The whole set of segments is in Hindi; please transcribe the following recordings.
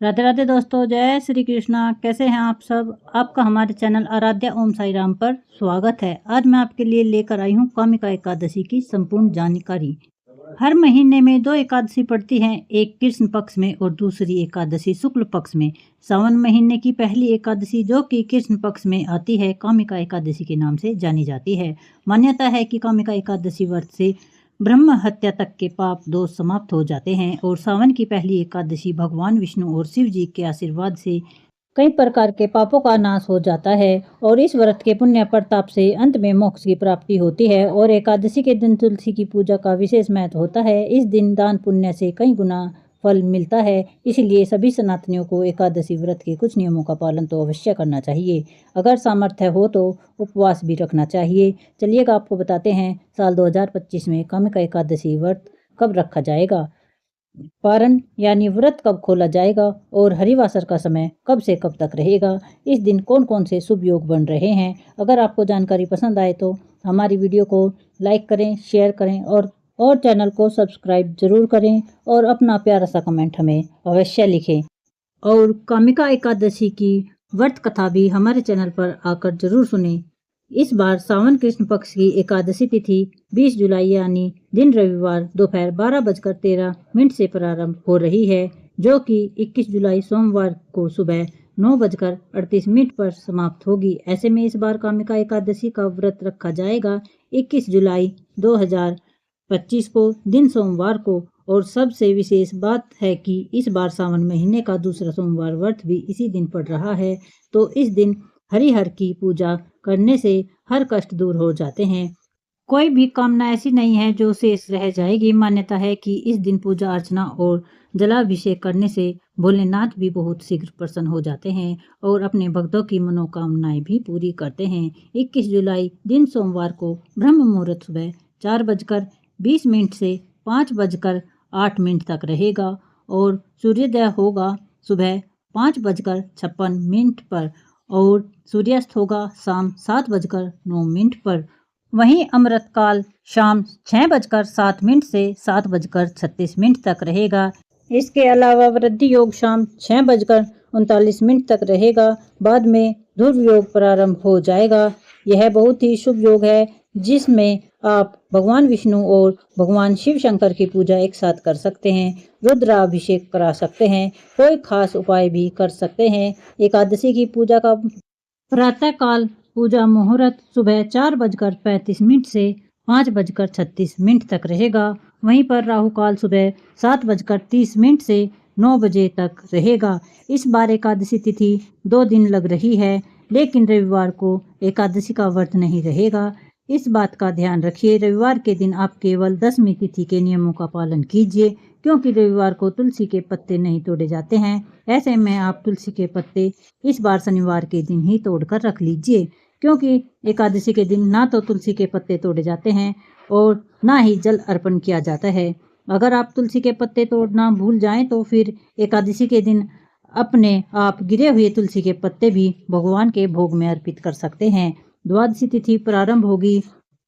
राधे राधे दोस्तों, जय श्री कृष्णा। कैसे हैं आप सब? आपका हमारे चैनल आराध्या ओम साई राम पर स्वागत है। आज मैं आपके लिए लेकर आई हूँ कामिका एकादशी की संपूर्ण जानकारी। हर महीने में 2 एकादशी पड़ती हैं, एक कृष्ण पक्ष में और दूसरी एकादशी शुक्ल पक्ष में। सावन महीने की पहली एकादशी जो कि कृष्ण पक्ष में आती है, कामिका एकादशी के नाम से जानी जाती है। मान्यता है कि कामिका एकादशी व्रत से ब्रह्म हत्या तक के पाप दोष समाप्त हो जाते हैं और सावन की पहली एकादशी भगवान विष्णु और शिव जी के आशीर्वाद से कई प्रकार के पापों का नाश हो जाता है और इस व्रत के पुण्य प्रताप से अंत में मोक्ष की प्राप्ति होती है। और एकादशी के दिन तुलसी की पूजा का विशेष महत्व होता है। इस दिन दान पुण्य से कई गुना फल मिलता है, इसलिए सभी सनातनियों को एकादशी व्रत के कुछ नियमों का पालन तो अवश्य करना चाहिए। अगर सामर्थ्य हो तो उपवास भी रखना चाहिए। चलिएगा आपको बताते हैं साल 2025 में कामिका एकादशी व्रत कब रखा जाएगा, पारण यानी व्रत कब खोला जाएगा और हरिवासर का समय कब से कब तक रहेगा, इस दिन कौन कौन से शुभ योग बन रहे हैं। अगर आपको जानकारी पसंद आए तो हमारी वीडियो को लाइक करें, शेयर करें और चैनल को सब्सक्राइब जरूर करें और अपना प्यारा सा कमेंट हमें अवश्य लिखें। और कामिका एकादशी की व्रत कथा भी हमारे चैनल पर आकर जरूर सुनें। इस बार सावन कृष्ण पक्ष की एकादशी तिथि 20 जुलाई यानी दिन रविवार दोपहर 12:13 से प्रारंभ हो रही है, जो कि 21 जुलाई सोमवार को सुबह 9:38 पर समाप्त होगी। ऐसे में इस बार कामिका एकादशी का व्रत रखा जाएगा 21 जुलाई 2025 को, दिन सोमवार को। और सबसे विशेष बात है कि इस बार सावन महीने का दूसरा सोमवार व्रत भी इसी दिन पड़ रहा है, तो इस दिन हरिहर की पूजा करने से हर कष्ट दूर हो जाते हैं। कोई भी कामना ऐसी नहीं है जो शेष रह जाएगी। मान्यता है कि इस दिन पूजा अर्चना और जलाभिषेक करने से भोलेनाथ भी बहुत शीघ्र प्रसन्न हो जाते हैं और अपने भक्तों की मनोकामनाएं भी पूरी करते हैं। 21 जुलाई दिन सोमवार को ब्रह्म मुहूर्त सुबह 4:20 से 5:08 तक रहेगा और सूर्योदय होगा सुबह 5:56 पर और सूर्यास्त होगा शाम 7:09 पर। वहीं अमृतकाल शाम 6:07 से 7:36 तक रहेगा। इसके अलावा वृद्धि योग शाम 6:39 तक रहेगा। बाद में ध्रुव योग प्रारंभ हो जाएगा। यह बहुत ही शुभ योग है, जिसमें आप भगवान विष्णु और भगवान शिव शंकर की पूजा एक साथ कर सकते हैं, रुद्राभिषेक करा सकते हैं, कोई खास उपाय भी कर सकते हैं। एकादशी की पूजा का प्रातः काल पूजा मुहूर्त सुबह 4:35 से 5:36 तक रहेगा। वहीं पर राहु काल सुबह 7:30 से 9 बजे तक रहेगा। इस बार एकादशी तिथि 2 दिन लग रही है, लेकिन रविवार को एकादशी का व्रत नहीं रहेगा। इस बात का ध्यान रखिए। रविवार के दिन आप केवल दशमी तिथि के नियमों का पालन कीजिए, क्योंकि रविवार को तुलसी के पत्ते नहीं तोड़े जाते हैं। ऐसे में आप तुलसी के पत्ते इस बार शनिवार के दिन ही तोड़कर रख लीजिए, क्योंकि एकादशी के दिन ना तो तुलसी के पत्ते तोड़े जाते हैं और ना ही जल अर्पण किया जाता है। अगर आप तुलसी के पत्ते तोड़ना भूल जाएं तो फिर एकादशी के दिन अपने आप गिरे हुए तुलसी के पत्ते भी भगवान के भोग में अर्पित कर सकते हैं। द्वादशी तिथि प्रारंभ होगी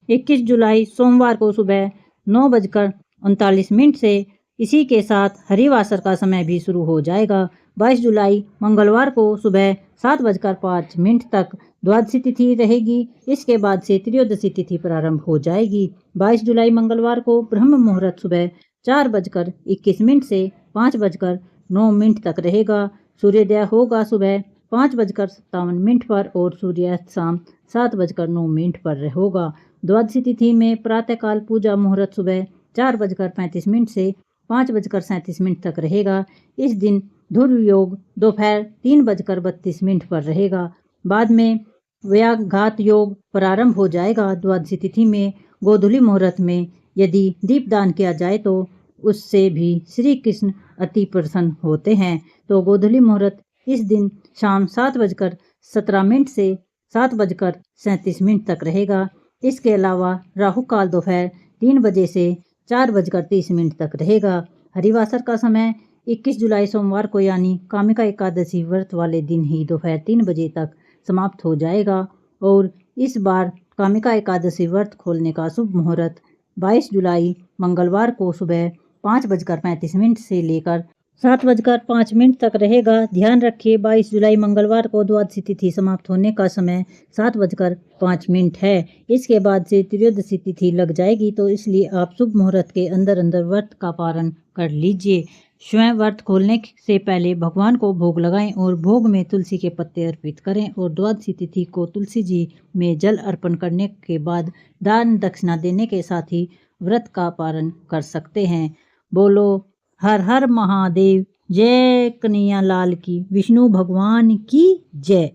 21 जुलाई सोमवार को सुबह 9:39 से। इसी के साथ हरिवासर का समय भी शुरू हो जाएगा। 22 जुलाई मंगलवार को सुबह 7:05 तक द्वादशी तिथि रहेगी। इसके बाद से त्रयोदशी तिथि प्रारंभ हो जाएगी। 22 जुलाई मंगलवार को ब्रह्म मुहूर्त सुबह 4:21 से 5:09 तक रहेगा। सूर्योदय होगा सुबह 5:57 पर और सूर्यास्त शाम 7:09 पर होगा। द्वादशी तिथि में प्रातःकाल पूजा मुहूर्त सुबह 4:35 से 5:37 तक रहेगा। इस दिन ध्रुव योग दोपहर 3:32 पर रहेगा। बाद में व्याघात योग प्रारंभ हो जाएगा। द्वादशी तिथि में गोधूली मुहूर्त में यदि दीपदान किया जाए तो उससे भी श्री कृष्ण अति प्रसन्न होते हैं। तो गोधूली मुहूर्त इस दिन शाम 7:17 से 7:37 तक रहेगा। इसके अलावा राहु काल दोपहर 3 बजे से 4:30 तक रहेगा। हरिवासर का समय 21 जुलाई सोमवार को यानी कामिका एकादशी व्रत वाले दिन ही दोपहर 3 बजे तक समाप्त हो जाएगा। और इस बार कामिका एकादशी व्रत खोलने का शुभ मुहूर्त 22 जुलाई मंगलवार को सुबह 5:35 से लेकर 7:05 तक रहेगा। ध्यान रखिए 22 जुलाई मंगलवार को द्वादशी तिथि समाप्त होने का समय 7:05 है। इसके बाद से त्रयोदशी तिथि लग जाएगी, तो इसलिए आप शुभ मुहूर्त के अंदर अंदर व्रत का पारण कर लीजिए। स्वयं व्रत खोलने से पहले भगवान को भोग लगाएं और भोग में तुलसी के पत्ते अर्पित करें और द्वादशी तिथि को तुलसी जी में जल अर्पण करने के बाद दान दक्षिणा देने के साथ ही व्रत का पारण कर सकते हैं। बोलो हर हर महादेव। जय कन्हैया लाल की, विष्णु भगवान की जय।